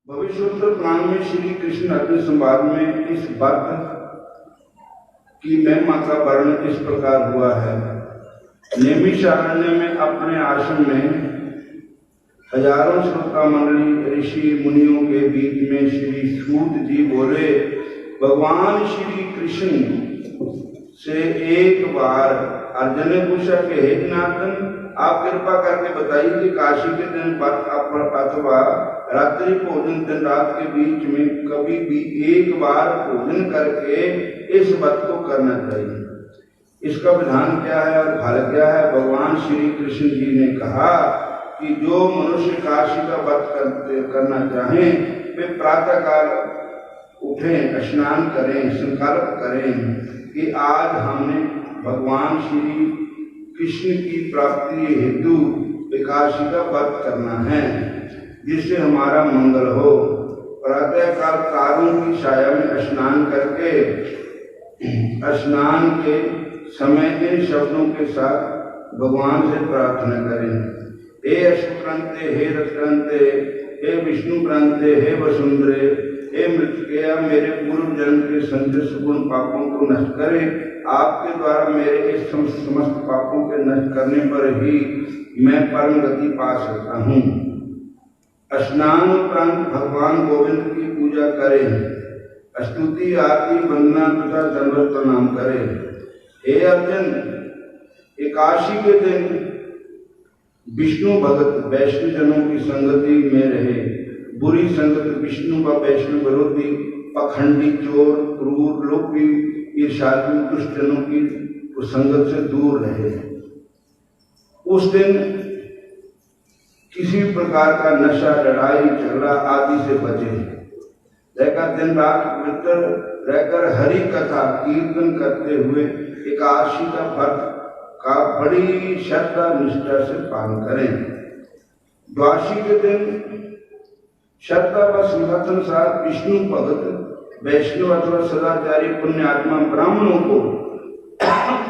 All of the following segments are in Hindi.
भविष्योत्तर पुराण में श्री कृष्ण अर्जुन संवाद में इस बात की महिमा का वर्णन इस प्रकार हुआ है। नैमिषारण्य में अपने आश्रम में हजारों श्रोता मंडली ऋषि मुनियों के बीच में श्री सूत जी बोले, भगवान श्री कृष्ण से एक बार अर्जुन ने पूछा कि हे जनार्दन, आप कृपा करके बताइए कि काशी के दिन अथवा रात्रि भोजन दिन रात के बीच में कभी भी एक बार भोजन करके इस व्रत को करना चाहिए। इसका विधान क्या है और फल क्या है? भगवान श्री कृष्ण जी ने कहा कि जो मनुष्य काशी का व्रत करना चाहें वे प्रातः काल उठें, स्नान करें, संकल्प करें कि आज हमने भगवान श्री कृष्ण की प्राप्ति हेतु काशी का व्रत करना है, जिससे हमारा मंगल हो। प्रातः काल तारों की छाया में स्नान करके स्नान के समय इन शब्दों के साथ भगवान से प्रार्थना करें, हे अश्वक्रांते, हे रथक्रांते, हे विष्णु क्रांते, हे वसुंधरे, हे मृतकेया, मेरे पूर्व जन्म के संचित सगुण पापों को नष्ट करें। आपके द्वारा मेरे इस समस्त पापों के नष्ट करने पर ही मैं परम गति पा सकता हूँ। स्नान उपरांत भगवान गोविंद की पूजा करें, स्तुति, आरती, वंदना तथा दंडवत प्रणाम करें। हे अर्जुन, एकादशी के दिन विष्णु भगत वैष्णव जनों की संगति में रहे। बुरी संगत विष्णु व वैष्णव विरोधी, पखंडी, चोर, क्रूर, लोभी, ईर्ष्यालु, दुष्ट जनों की संगत से दूर रहे। उस दिन किसी प्रकार का नशा, लड़ाई, झगड़ा आदि से बचे रहकर दिन रात पवित्र रहकर हरि कथा कीर्तन करते हुए एकादशी का व्रत का बड़ी श्रद्धा निष्ठा से पालन करें। द्वादशी के दिन श्रद्धा व अनुसार विष्णु भगत वैष्णव अथवा सदाचारी पुण्य आत्मा ब्राह्मणों को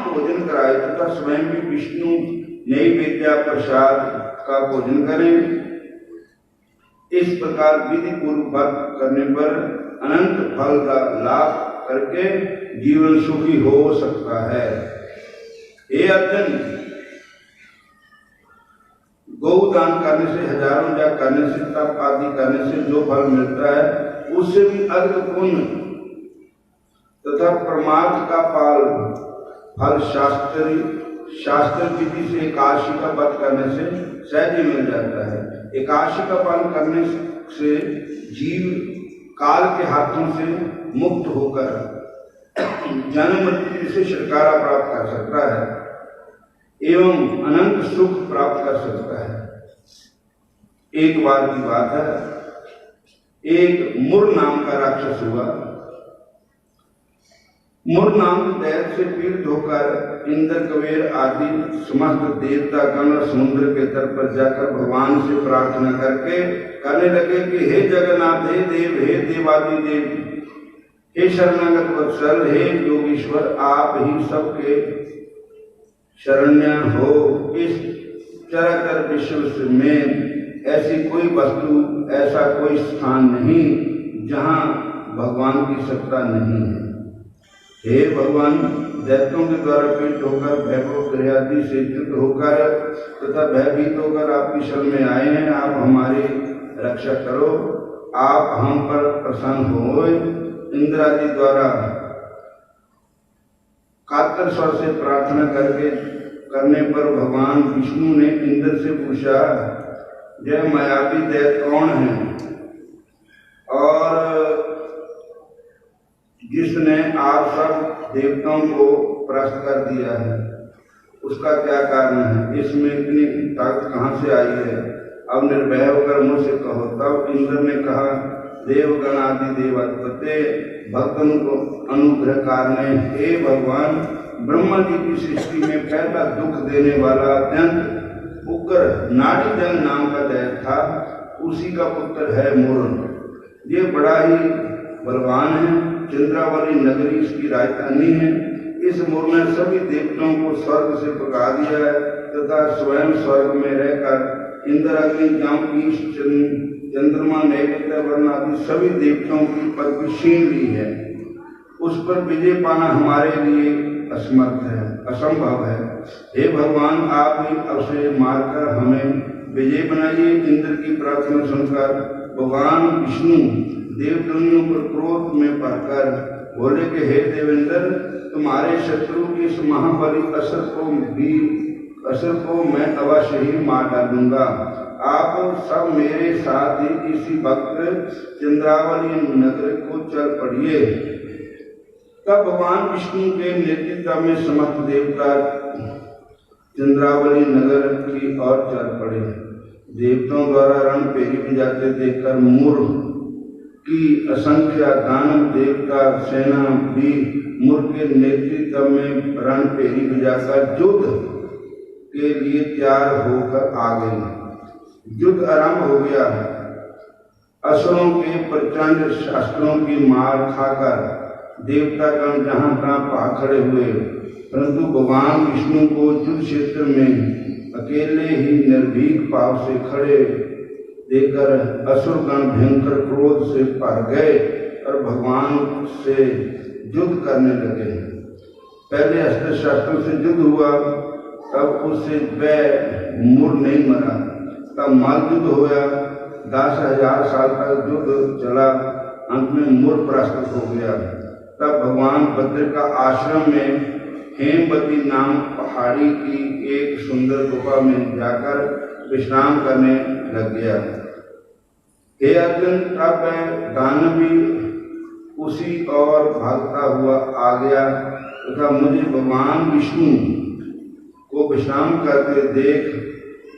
भोजन कराए तथा स्वयं भी विष्णु नैवेद्य प्रसाद का भोजन करें। इस प्रकार विधि पूर्व व्रत करने पर अनंत फल का लाभ करके जीवन सुखी हो सकता है। हे अर्जुन, गौदान करने से, हजारों यज्ञ करने से, तप आदि करने से जो फल मिलता है उससे भी अधिक पुण्य तथा परमार्थ का फल शास्त्र विधि से एकादशी का व्रत करने से सहज ही मिल जाता है। एकादशी का पालन करने से जीव काल के हाथों से मुक्त होकर जन्म मृत्यु से छुटकारा प्राप्त कर सकता है एवं अनंत सुख प्राप्त कर सकता है। एक बार की बात है, एक मुर नाम का राक्षस हुआ। मुर नाम के दैत्य से पीड़ित होकर इंद्र, कुबेर आदि समस्त देवता गण समुद्र के तट पर जाकर भगवान से प्रार्थना करने लगे कि हे जगन्नाथ, हे देव, हे देवादि देव, हे शरणागत वत्सल, हे योगीश्वर, आप ही सबके शरण्य हो। इस चराचर विश्व में ऐसी कोई वस्तु, ऐसा कोई स्थान नहीं जहाँ भगवान की सत्ता नहीं है। हे भगवान, दैत्यों के द्वारा पीड़ित होकर, वैभव गृहादि से युक्त होकर तथा भयभीत होकर आपकी शरण में आए हैं। आप हमारी रक्षा करो, आप हम पर प्रसन्न हो। इंद्र आदि द्वारा कातर स्वर से प्रार्थना करने पर भगवान विष्णु ने इंद्र से पूछा, यह मायावी दैत्य कौन है और जिसने आप सब देवताओं को परास्त कर दिया है, उसका क्या कारण है? इसमें इतनी ताकत कहाँ से आई है? अब निर्भय होकर मुझसे कहो। तब इंद्र ने कहा, देवगण आदि देवत्वते भक्तों को अनुग्रह कारणे, हे भगवान, ब्रह्मा जी की सृष्टि में पहला दुख देने वाला अत्यंत उग्र नाड़ीजन नाम का दैत्य था, उसी का पुत्र है मुर। ये बड़ा ही बलवान है, चंद्रावली नगरी इसकी राजधानी है। इस मुर ने सभी देवताओं को स्वर्ग से भगा दिया है तथा स्वयं स्वर्ग में रहकर इंद्र, अग्नि, जाम, चंद्रमा, नैवेद्य दैत्य वर्ण आदि सभी देवताओं की पदवी छीन ली है। उस पर विजय पाना हमारे लिए असमर्थ है, असंभव है। हे भगवान, आप ही उसे मारकर हमें विजय बनाइए। इंद्र की प्रार्थना सुनकर भगवान विष्णु देवतुल्यों पर क्रोध में पड़कर बोले कि हे देवेंद्र, तुम्हारे शत्रु के इस महाबली असुर को मैं अवश्य ही मार डालूंगा। आप सब मेरे साथ ही इसी वक्त चंद्रावली नगर को चल पड़िए। तब भगवान विष्णु के नेतृत्व में समस्त देवता चंद्रावली नगर की ओर चल पड़े। देवताओं द्वारा रण पेरी भी जाते देखकर मुर की असंख्य दानव देवता सेना भी मुर के नेतृत्व में रण पेरी भी जाकर युद्ध के लिए तैयार होकर आ गई। युद्ध आरंभ हो गया। असुरों के प्रचंड शास्त्रों की मार खाकर देवतागण जहां तहां भाग खड़े हुए, परंतु भगवान विष्णु को युद्ध क्षेत्र में अकेले ही निर्भीक भाव से खड़े देखकर असुरगण भयंकर क्रोध से भर गए और भगवान से युद्ध करने लगे। पहले अस्त्र शस्त्रों से युद्ध हुआ, तब उससे वह मुर नहीं मरा। तब मल युद्ध हुआ, 10,000 साल तक युद्ध चला। अंत में मुर परास्त हो गया। तब भगवान भद्र का आश्रम में हेमवती नाम पहाड़ी की एक सुंदर गुफा में जाकर विश्राम करने लग गया। हे अर्जुन, तब दानवी उसी ओर भागता हुआ आ गया तथा मुझे भगवान विष्णु को विश्राम करते देख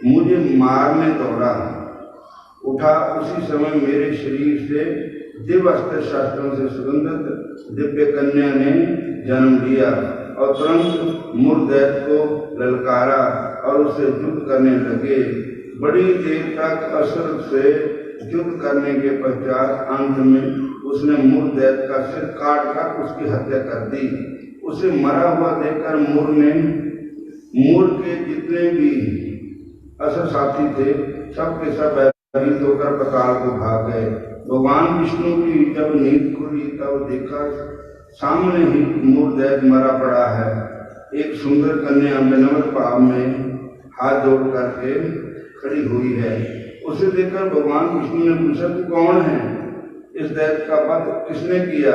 मुझे मारने दौड़ा उठा। उसी समय मेरे शरीर से दिव्य अस्त्र शास्त्रों से सुगंधित दिव्य कन्या ने जन्म लिया और तुरंत मुरदैत्य को ललकारा और उससे युद्ध करने लगे। बड़ी देर तक असुर से युद्ध करने के पश्चात अंत में उसने मुरदैत्य का सिर काट कर उसकी हत्या कर दी। उसे मरा हुआ देखकर मुर के जितने भी असुर साथी थे सबके सब भयभीत होकर पाताल को भाग गए। भगवान विष्णु की जब नींद खुली तब देखा सामने ही मुरदैत्य मरा पड़ा है। एक सुंदर कन्या विनम्र भाव में हाथ जोड़ करके खड़ी हुई है। उसे देखकर भगवान विष्णु ने पूछा, तू कौन है? इस दैत्य का वध किसने किया?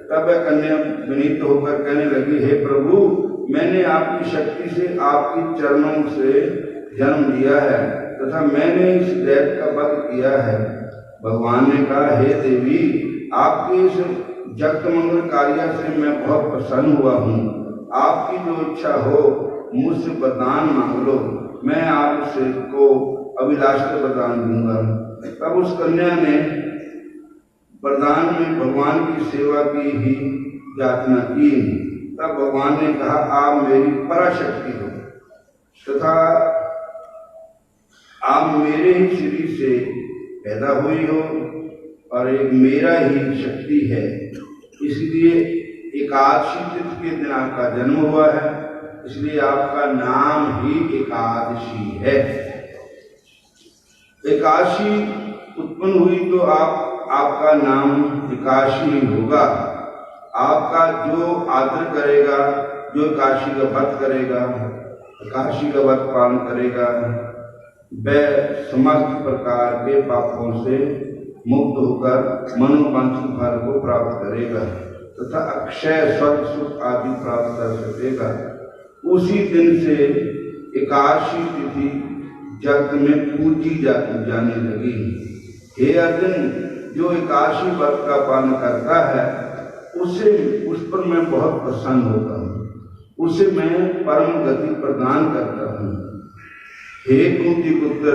तब वह कन्या विनीत होकर कहने लगी, हे प्रभु, मैंने आपकी शक्ति से आपकी चरणों से जन्म लिया है तथा मैंने इस दैत्य का वध किया है। भगवान ने कहा, हे देवी, आपके इस जगत मंगल कार्य से मैं बहुत प्रसन्न हुआ हूँ। आपकी जो इच्छा हो मुझसे वरदान मांग लो, मैं आपको अभिलाषित वरदान दूंगा। तब उस कन्या ने वरदान में भगवान की सेवा की ही याचना की। तब भगवान ने कहा, आप मेरी पराशक्ति हो तथा आप मेरे ही शरीर से पैदा हुई हो और एक मेरा ही शक्ति है, इसलिए एकादशी तिथि के दिन आपका जन्म हुआ है, इसलिए आपका नाम ही एकादशी है। एकादशी उत्पन्न हुई तो आपका नाम एकादशी होगा। आपका जो आदर करेगा, जो एकादशी का व्रत करेगा, एकादशी का व्रत पालन करेगा, वह समस्त प्रकार के पापों से मुक्त होकर मनोवांछित फल को प्राप्त करेगा तथा अक्षय स्वर्ग सुख आदि प्राप्त कर सकेगा। उसी दिन से एकादशी तिथि जगत में पूजी जाने लगी। हे अर्जुन, जो एकादशी व्रत का पालन करता है उस पर मैं बहुत प्रसन्न होता हूँ, उसे मैं परम गति प्रदान करता हूँ। हे कुंती पुत्र,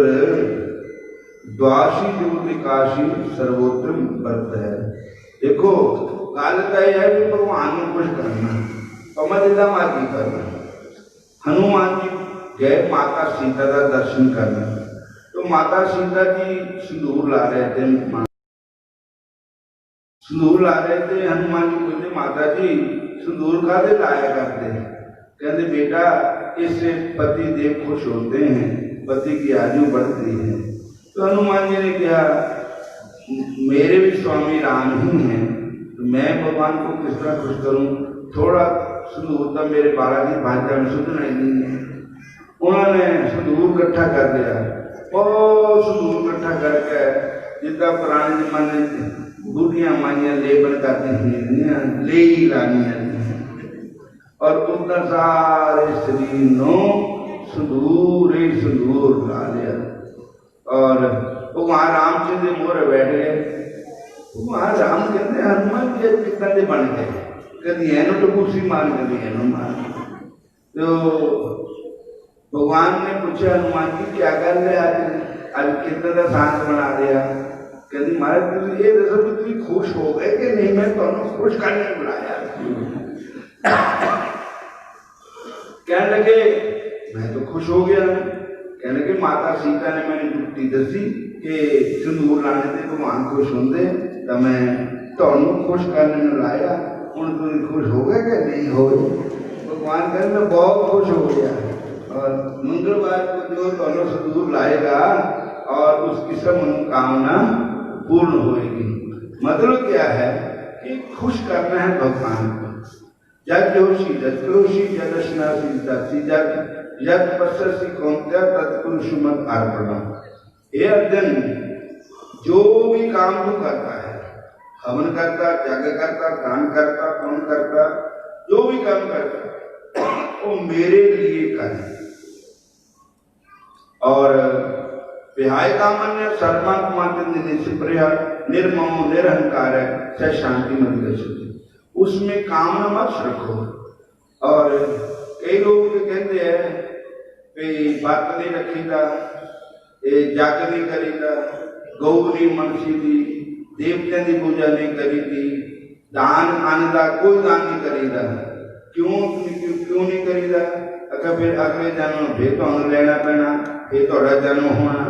द्वादशी जो एकादशी सर्वोत्तम व्रत है। देखो, कालता है कि भगवान को खुश करना, कमलिला मार्गी करना। हनुमान जी गए माता सीता का दर्शन करना, तो माता सीता जी सिंदूर ला रहे थे। हनुमान जी बोलते, माता जी सिंदूर काहे लाया करते हैं? कहते, बेटा, इससे पति देव खुश होते हैं, पति की आयु बढ़ती है। तो हनुमान जी ने कहा, मेरे भी स्वामी राम ही हैं, तो मैं भगवान को किस तरह खुश करूं? थोड़ा संदूर तो मेरे बालाजी भांजा में सुधना ही नहीं है। उन्होंने संदूर इकट्ठा कर दिया, और संदूर इकट्ठा करके जितना पुराने जमाने बूढ़िया माइया लेबन करती हुई ले ही लानिया, और उधर सारे शरीर नो संदूर ही संदूर ला लिया। और वो वहां रामचंद्र मोरे बैठ गए। वहां राम कहते हनुमान जी कितना दे बन गए, कभी एनो टपूसी मार, कभी एनो मार। तो भगवान ने पूछा हनुमान जी क्या कर रहे आज कितना का शांत बना दिया? कहती महाराज तुम ये दसो कि तुम खुश हो गए कि नहीं? मैं तुम्हें खुश करने बुलाया। कहने लगे मैं तो खुश हो गया। कहने लगे माता सीता ने मैंने युक्ति दसी कि सिंदूर लाने से भगवान खुश होंगे, तो मैं तुम्हें खुश करने लाया। हूँ तुम खुश हो गए कि नहीं हो? भगवान कहते मैं बहुत खुश हो गया, और मंगलवार को जो तुम्हें सिंदूर लाएगा और उसकी सब मनोकामना पूर्ण होगी। मतलब क्या है कि खुश करना है भगवान को। यज्ञोषि यज्ञोषि यदर्शनासी दासी यद पश्यसि कौन्तेय तत्कुरुषु मत अर्पणम। हे अर्जुन, जो भी काम तू करता है, हवन करता, यज्ञ करता, दान करता, पुण्य करता, जो भी काम करता वो मेरे लिए कर। और विहाय कामन्य सर्वात्मान निर्ममो निरहंकार से शांति मत, उसमें कामना मत रखो। और कई लोग कहते हैं बात नहीं रखीगा, जाग नहीं करेगा, गौ नहीं मनसी थी, देवते की पूजा नहीं करी थी, दान आनंदा कोई दान नहीं करेगा। क्यों नहीं करेगा? अगर फिर अगले जन्म फिर तो लेना पैना, फिर तो जन्म होना।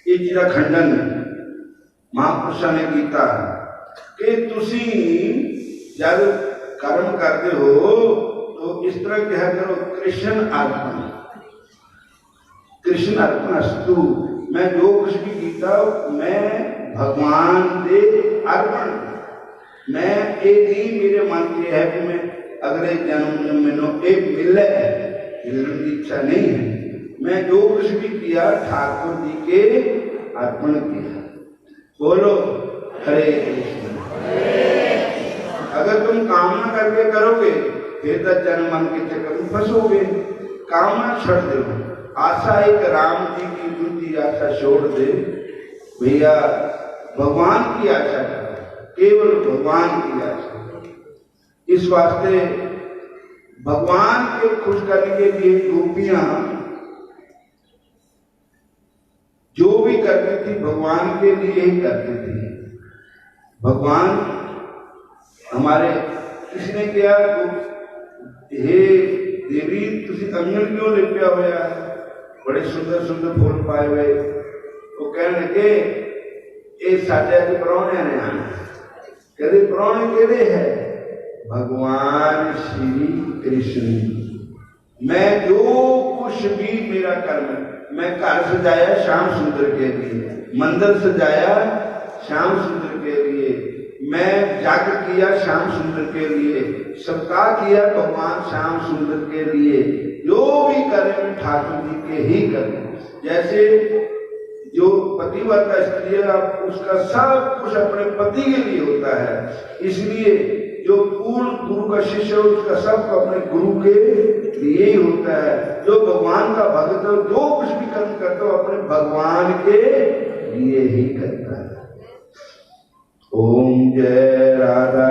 ये चीज़ खंडन महापुरुषों ने किया कि तुसी जब कर्म करते हो तो इस तरह क्या करो, कृष्ण अर्पण, कृष्ण अर्पण अस्तु। मैं जो कुछ भी कीता मैं भगवान दे अर्पण। मैं एक ही मेरे मन के है कि मैं अगले जन्म में मैंने एक मिलने की इच्छा नहीं है। मैं जो कुछ भी किया ठाकुर जी के अर्पण किया। बोलो हरे कृष्ण। अगर तुम कामना करके करोगे फिर तो जन्म मन के चक्कर में फंसोगे। कामना छोड़ दो, आशा एक राम जी की बुद्धि आशा छोड़ दे भैया, भगवान की आशा करो, केवल भगवान की आशा। इस वास्ते भगवान के खुश करने के लिए गोपियां जो भी करती थी भगवान के लिए ही करती थी। भगवान हमारे किसने किया? हे देवी तुसी अंगन क्यों लिपया होया, बड़े सुंदर सुंदर फूल पाए हुए। वो कहने लगे ये साढ़े के प्राणे ने आना। कहते प्राणे केड़े है? भगवान श्री कृष्ण। मैं जो कुछ भी मेरा कर्म, मैं घर सजाया श्याम सुंदर के लिए, मंदिर सजाया श्याम सुंदर के लिए, मैं जाग किया श्याम सुंदर के लिए, सप्ताह किया भगवान श्याम सुंदर के लिए। जो भी करें ठाकुर जी के ही करें। जैसे जो पतिव्रता स्त्री है उसका सब कुछ अपने पति के लिए होता है, इसलिए जो पूर्ण गुरु का शिष्य है उसका सब अपने गुरु के लिए ही होता है। जो भगवान का भक्त है जो कुछ भी कर्म करता है अपने भगवान के लिए ही करता है। ओम जय राधा